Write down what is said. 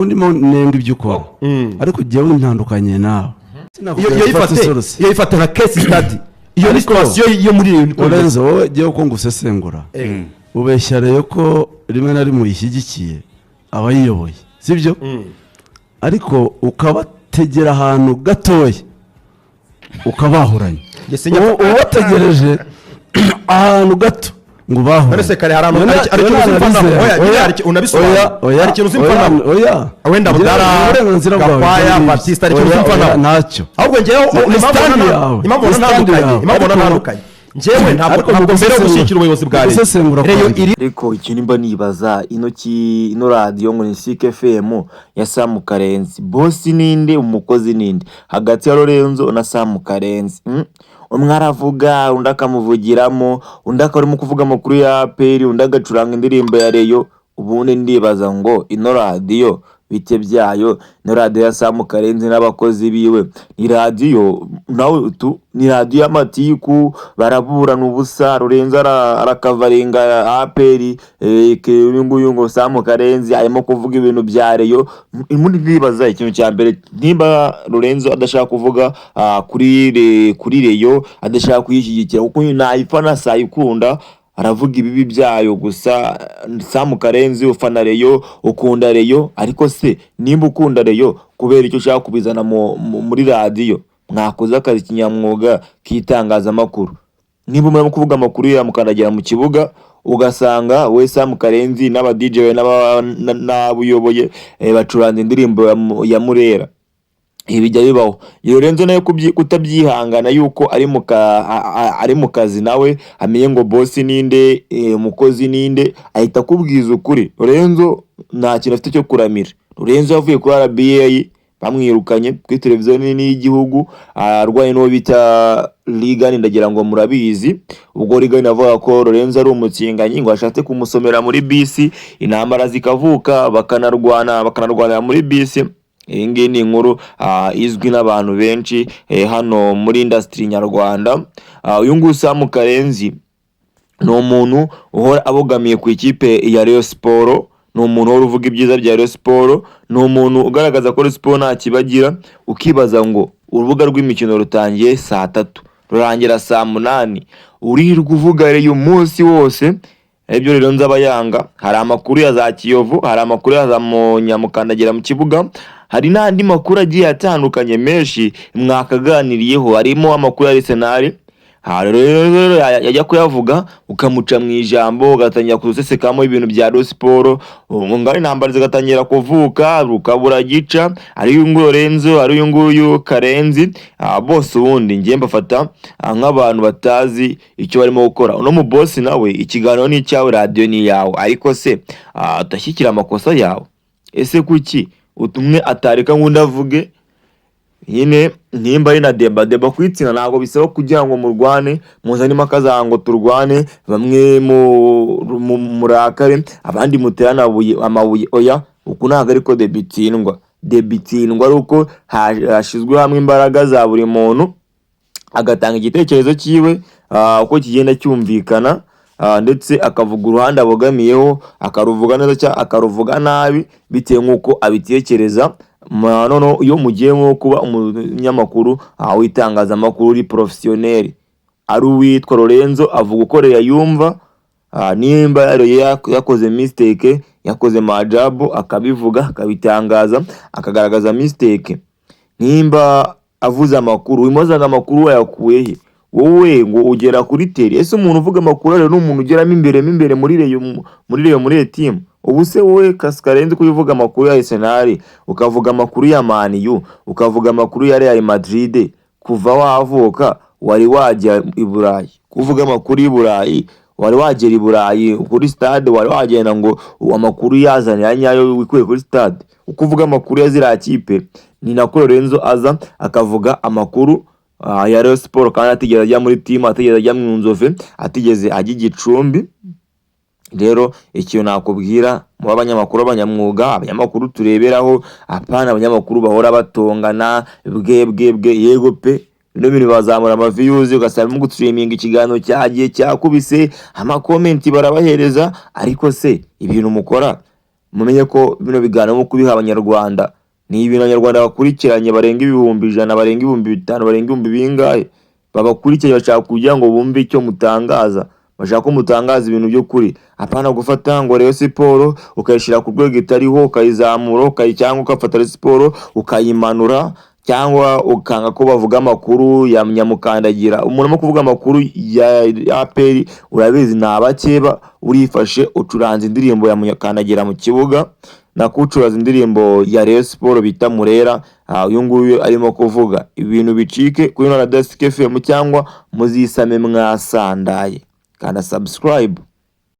ndimo nenga ibyo ukora ariko jewe ntandukanye nawe iyo yifata nka case study iyo ni situation yo muri Lorenzo wowe jewe ko ngusesengura ubeshya rero ko rimwe na rimwe uyishyigikiye abayiyoboye sibyo ariko ukabategera ahantu gatoya ukabahuranya ubategereje ahantu gato ngo bahura none se kare harano ariko unabisubira ari kintu simfana wenda budara gapaya Baptiste ari kintu simfana nacyo ahubwo ngewe impamvu ntandukanye njewe ntabwo mbere yo gushyikira ubuyobozi bwa leta ariko ikintu mba nibaza ino radio ngo ni Sik FM ya Sam Karenzi boss ninde umukozi ninde hagati ya Lorenzo na Sam Karenzi umwe aravuga undi akamuvugiramo undi akarimo kuvuga amakuru ya APR undi agacuranga indirimbo ya Reyo ubundi ndibaza ngo ino radio bite byayo ni radio ya Sam Karenzi n'abakozi biwe ni radio nawe ni radio y'amatiku baraburana ubusa Lorenzo arakavaringa APR nguyu ngo Sam Karenzi arimo kuvuga ibintu bya Reyo imundi ndibaza ikintu cya mbere nimba Lorenzo adashaka kuvuga kuri Reyo adashaka kuyishyigikira kuko nayifana sayikunda aravuga ibibi byayo gusa Sam Karenzi ufana Reyo ukunda Reyo ariko se nimba ukunda Reyo kubera icyo ushaka kubizana muri radio mwakoze akazi kinyamwuga kitangaza makuru nimba umwe kuvuga amakuru ya mukandagera mu kibuga ugasanga we Sam Karenzi n'aba DJ we n'abuyoboye bacuranga indirimbo ya Murera ibijya bibaho Lorenzo nayo kutabyihangana yuko ari mu kazi nawe amenye ngo boss ninde umukozi ninde ahita kubwiza ukuri Lorenzo nta kintu afite cyo kuramira Lorenzo yavuye kuri RBA bamwirukanye kuri televiziyo nini y'igihugu arwaye no bita Ligani ndagira ngo murabizi ubwo Ligani avuga ko Lorenzo ari umutsinganyi ngo ashatse kumusomera muri bisi intambara zikavuka bakanarwana muri bisi iyi ni inkuru izwi n'abantu benshi hano muri industry nyarwanda uyu nguyu Sam Karenzi ni umuntu uhora abogamiye ku ikipe ya Rayon Sport ni umuntu uhora uvuga ibyiza bya Rayon Sport ni umuntu ugaragaza ko Rayon Sport nta kibagira ukibaza ngo urubuga rw'imikino rutangiye saa 3 rurangira saa 8 urirwa uvuga Rayon umunsi wose ibyo rero nzaba yanga hari amakuru ya za Kiyovu hari amakuru ya za Nyamukandagira mu kibuga hari n'andi makuru agiye atandukanye menshi mwakaganiriyeho harimo amakuru ya Arsenal rero yajya kuyavuga ukamuca mu ijambo ugatangira kusesekamo ibintu bya Rayon Sport ngari intambara zigatangira kuvuka rukabura gica ari Lorenzo ari nguyu Karenzi bose ubundi ngiye mbafata nk'abantu batazi icyo barimo gukora uno mu boss nawe ikiganiro ni cyawe radio ni yawe ariko se utashyikira amakosa yawe ese kuki utumwe atareka ngo ndavuge yine nimba ari na deba kwitsina ntago bisaba kugira ngo murwane muzane makaza ngo turwane bamwe mu murakare abandi muterana amabuye oya uko ntago ariko debitindwa ruko hashizwe hamwe imbaraga za buri muntu agatanga igitekerezo cyiwe uko kigenda cyumvikana ndetse akavuga uruhande abogamiyeho akaruvuga neza cyangwa akaruvuga nabi bitewe nkuko abitekereza none iyo mugiye nko kuba umunyamakuru witangaza amakuru uri professionnel ari uwitwa Lorenzo avuga ukorera yumva nimba yakoze mistake yakoze majabu akabivuga akabitangaza akagaragaza mistake nimba avuza amakuru wimozaga amakuru wayakuyehe wowe ngo ugera kuri teri ese umuntu uvuga amakuru rero n'umuntu ugeramo imbere muri Reyo muri team ubu se wowe Karenzi kuyivuga amakuru ya Arsenal ukavuga amakuru ya Man U ukavuga amakuru ya Real Madrid kuva wavuka wari wajya i Burayi kuvuga amakuru y'Iburayi wari wagera i Burayi kuri stade wari wagenda ngo amakuru yazanira nyayo wikuye kuri stade ukuvuga amakuru ya zira kipe ni nako Lorenzo aza akavuga amakuru ya Rayon Sport kandi atigeze ajya muri team atigeze ajya mu Nzove atigeze ajya Gicumbi rero ikintu nakubwira mu abanyamakuru abanyamwuga abanyamakuru tureberaho apana abanyamakuru bahora batongana bwe yego pe bino bintu bazamura ama views ugasaba mu gutreaming ikiganiro cyagiye cyakubise ama comment barabahereza ariko se ibintu mukora mumenye ko bino biganiro mu kubiha abanyarwanda ni ibintu abanyarwanda bakurikiranye barenga 100,000 barenga 5,000 barenga 1000 bingahe babakurikiye bashaka kugira ngo bumve icyo mutangaza, bashaka ko mutangaza ibintu byo kuri, apana gufata ngo Rayon Sport ukayishira ku rwego itariho ukayizamura cyangwa ukafata Rayon Sport ukayimanura cyangwa ukanga ko bavuga amakuru ya Nyamukandagira. Umuntu mo kuvuga amakuru ya APR urabizi nabakeba, urifashe ucuranze indirimbo ya Nyamukandagira mu kibuga na kucuraza indirimbo ya Rayon Sport bita Murera. Uyu nguyu arimo kuvuga ibintu bicike kuri Radio FM cyangwa muzisame mwasandaye. Kana subscribe.